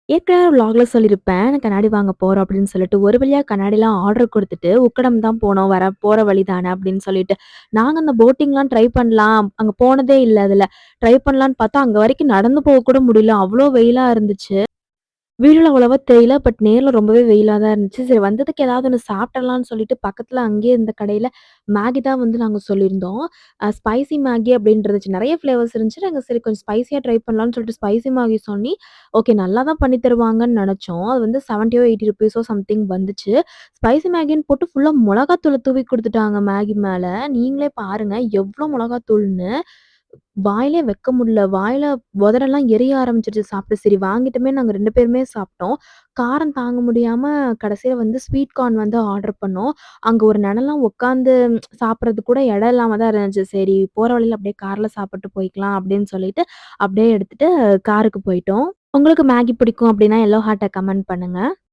ஏற்கனவே விளாக்ல சொல்லியிருப்பேன். நான் கண்ணாடி வாங்க போறோம் அப்படின்னு சொல்லிட்டு. ஒரு வழியா கண்ணாடிலாம் ஆர்டர் குடுத்துட்டு, உக்கடம் தான் போனோம். போற வழி தானே அப்படின்னு சொல்லிட்டு. நாங்க அந்த போட்டிங்லாம் ட்ரை பண்ணலாம். அங்க போனதே இல்ல அதுல. ட்ரை பண்ணலான்னு பார்த்தா, அங்க வரைக்கும் நடந்து போக கூட முடியல. அவ்ளோ வெயிலா இருந்துச்சு. வீடியோல அவ்வளவா தெரியல. பட் நேர்ல ரொம்பவே வெயிலா தான் இருந்துச்சு. சரி வந்ததுக்கு ஏதாவது ஒண்ணு சாப்பிடலான்னு சொல்லிட்டு பக்கத்துல அங்கேயே இருந்த கடையில மேகி தான் வந்து நாங்க சொல்லியிருந்தோம். ஸ்பைசி மேகி அப்படின்னு இருந்துச்சு. நெறைய ஃப்ளேவர்ஸ் இருந்துச்சு. நாங்க சரி கொஞ்சம் ஸ்பைசியா ட்ரை பண்ணலான்னு சொல்லிட்டு ஸ்பைசி மேகி சொல்லி, ஓகே நல்லா தான் பண்ணி தருவாங்கன்னு நெனச்சோம். அது வந்து 70 80 சம்திங் வந்துச்சு. ஸ்பைசி மேகின்னு போட்டு ஃபுல்லா மொளகாத்தூள தூவி குடுத்துட்டாங்க மேகி மேல. நீங்களே பாருங்க எவ்ளோ மொளகாத்தூள்னு. வாயிலே வைக்க முடியல. வாயில உதடெல்லாம் எரிய ஆரம்பிச்சுருச்சு சாப்பிட்டு. சரி வாங்கிட்டுமே நாங்க 2 பேருமே சாப்பிட்டோம். காரம் தாங்க முடியாம கடைசியில வந்து ஸ்வீட் கார்ன் வந்து ஆர்டர் பண்ணோம். அங்க ஒரு நெனலாம் உட்காந்து சாப்பிடுறதுக்கு கூட இடம் இல்லாம தான் இருந்துச்சு. சரி போற வழியில அப்படியே கார்ல சாப்பிட்டு போய்க்கலாம் அப்படின்னு சொல்லிட்டு, அப்படியே எடுத்துட்டு காருக்கு போயிட்டோம். உங்களுக்கு மேகி பிடிக்கும் அப்படின்னா எல்லோ ஹார்ட்ட கமெண்ட் பண்ணுங்க.